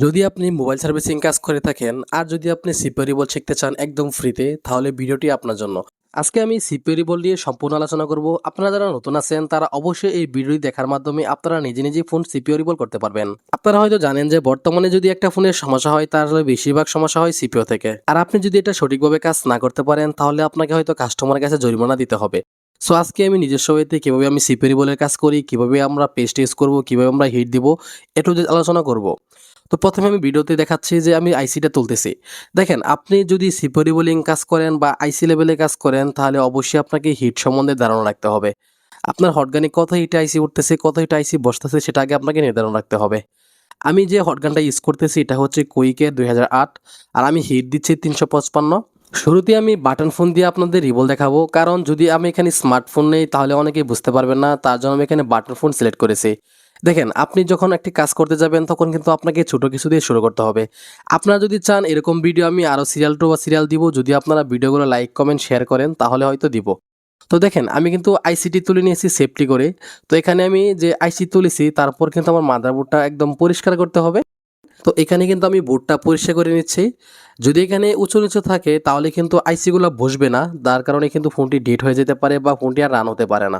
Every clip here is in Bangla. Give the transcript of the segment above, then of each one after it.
যদি আপনি মোবাইল সার্ভিসিং কাজ করে থাকেন আর যদি আপনি সিপিইউ রিবল শিখতে চান একদম ফ্রিতে, তাহলে ভিডিওটি আপনার জন্য। আজকে আমি সিপিইউ রিবল নিয়ে সম্পূর্ণ আলোচনা করব। আপনারা যারা নতুন আছেন তারা অবশ্যই এই ভিডিওটি দেখার মাধ্যমে আপনারা নিজে নিজে ফোন সিপিইউ রিবল করতে পারবেন। আপনারা হয়তো জানেন যে বর্তমানে যদি একটা ফোনের সমস্যা হয় তাহলে বেশিরভাগ সমস্যা হয় সিপিইউ থেকে। আর আপনি যদি এটা সঠিকভাবে কাজ না করতে পারেন তাহলে আপনাকে হয়তো কাস্টমারের কাছে জরিমানা দিতে হবে। সো আজকে আমি নিজস্ব ওয়েতে কিভাবে আমি সিপিইউ রিবলের কাজ করি, কিভাবে আমরা পেস্ট ইউজ করব, কিভাবে আমরা হিট দিব, একটু আলোচনা করব। তো প্রথমে আমি ভিডিওতে দেখাচ্ছি যে আমি আইসিটা তুলতেছি। দেখেন, আপনি যদি সিপিইউ রিবলিং কাজ করেন বা আইসি লেভেলে কাজ করেন তাহলে অবশ্যই আপনাকে হিট সম্বন্ধে ধারণা রাখতে হবে। আপনার হটগানে কত হিটে আইসি উঠতেছে, কত হিটে আইসি বসতেছে সেটা আগে আপনাকে নির্ধারণ রাখতে হবে। আমি যে হটগানটা ইউজ করতেছি এটা হচ্ছে কুইকের 2008, আর আমি হিট দিচ্ছি 355। শুরুতে আমি বাটন ফোন দিয়ে আপনাদের রিবল দেখাবো, কারণ যদি আমি এখানে স্মার্টফোন নেই তাহলে অনেকেই বুঝতে পারবেন না, তার জন্য আমি এখানে বাটন ফোন সিলেক্ট করেছি। দেখেন, আপনি যখন একটি কাজ করতে যাবেন তখন কিন্তু আপনাকে ছোট কিছু দিয়ে শুরু করতে হবে। আপনারা যদি চান এরকম ভিডিও আমি আরও সিরিয়াল টু বা সিরিয়াল দিব, যদি আপনারা ভিডিওগুলো লাইক কমেন্ট শেয়ার করেন তাহলে হয়তো দিব। তো দেখেন, আমি কিন্তু আইসিটি তুলে নিয়েছি সেফটি করে। তো এখানে আমি যে আইসি তুলেছি তারপর কিন্তু আমার মাদারবোর্ডটা একদম পরিষ্কার করতে হবে। তো এখানে কিন্তু আমি বোর্ডটা পরিষ্কার করে নিচ্ছি। যদি এখানে উঁচু নিচু থাকে তাহলে কিন্তু আইসিগুলো বসবে না, যার কারণে কিন্তু ফোনটি ডেট হয়ে যেতে পারে বা ফোনটি আর রান হতে পারে না।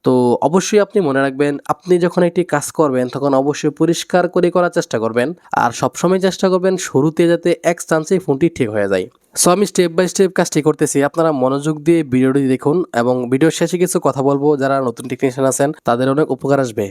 তো অবশ্যই আপনি মনে রাখবেন, আপনি যখন একটি কাজ করবেন তখন অবশ্যই পরিষ্কার করে করার চেষ্টা করবেন। আর সবসময় চেষ্টা করবেন শুরুতে যাতে এক চান্সেই ফোনটি ঠিক হয়ে যায়। সো আমি স্টেপ বাই স্টেপ কাজটি করতেছি, আপনারা মনোযোগ দিয়ে ভিডিওটি দেখুন এবং ভিডিওর শেষে কিছু কথা বলবো, যারা নতুন টেকনিশিয়ান আছেন তাদের অনেক উপকার আসবে।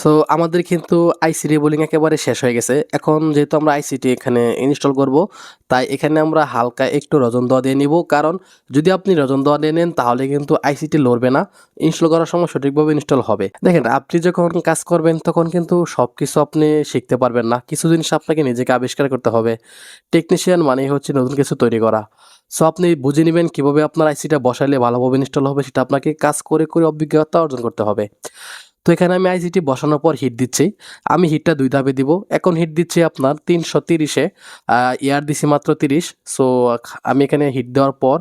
সো আমাদের কিন্তু আইসি রিবোলিং একেবারে শেষ হয়ে গেছে। এখন যেহেতু আমরা আইসিটি এখানে ইনস্টল করব, তাই এখানে আমরা হালকা একটু রজন দেওয়া দিয়ে নিব। কারণ যদি আপনি রজন দেওয়া দিয়ে নেন তাহলে কিন্তু আইসিটি লড়বে না, ইনস্টল করার সময় সঠিকভাবে ইনস্টল হবে। দেখেন, আপনি যখন কাজ করবেন তখন কিন্তু সব কিছু আপনি শিখতে পারবেন না, কিছু জিনিস আপনাকে নিজেকে আবিষ্কার করতে হবে। টেকনিশিয়ান মানেই হচ্ছে নতুন কিছু তৈরি করা। সো আপনি বুঝে নেবেন কীভাবে আপনার আইসিটা বসাইলে ভালোভাবে ইনস্টল হবে, সেটা আপনাকে কাজ করে করে অভিজ্ঞতা অর্জন করতে হবে। তো এখানে আমি আইসিটি বসানোর পর হিট দিচ্ছি। আমি হিটটা ২ ধাপে দিব। এখন হিট দিচ্ছি আপনার ৩৩০-এ, এয়ার দিছি মাত্র ৩০। সো আমি এখানে হিট দেওয়ার পর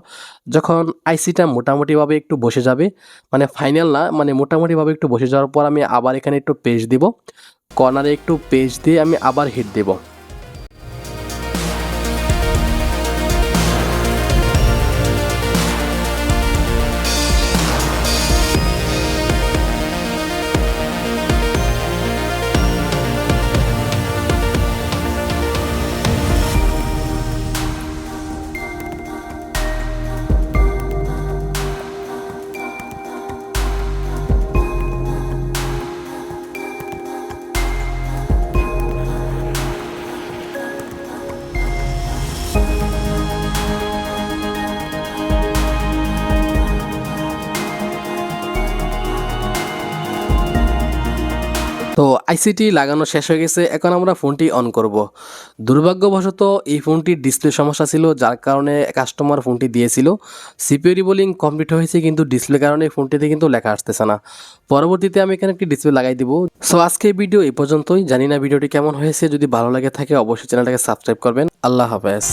যখন আইসিটা মোটামুটিভাবে একটু বসে যাবে, মানে ফাইনাল না, মানে মোটামুটিভাবে একটু বসে যাওয়ার পর আমি আবার এখানে একটু পেস্ট দিব। কর্নারে একটু পেস্ট দিয়ে আমি আবার হিট দেব। তো আইসিটি লাগানো শেষ হয়ে গেছে, এখন আমরা ফোনটি অন করব। দুর্ভাগ্যবশত এই ফোনটির ডিসপ্লে সমস্যা ছিল, যার কারণে কাস্টমার ফোনটি দিয়েছিল। সিপিইউ রিবোলিং কমপ্লিট হয়েছে কিন্তু ডিসপ্লে কারণে ফোনটিতে কিন্তু লেখা আসতেছে না। পরবর্তীতে আমি এখানে একটি ডিসপ্লে লাগাই দিব। সো আজকে ভিডিও এই পর্যন্তই। জানি না ভিডিওটি কেমন হয়েছে, যদি ভালো লাগে থাকে অবশ্যই চ্যানেলটাকে সাবস্ক্রাইব করবেন। আল্লাহ হাফেজ।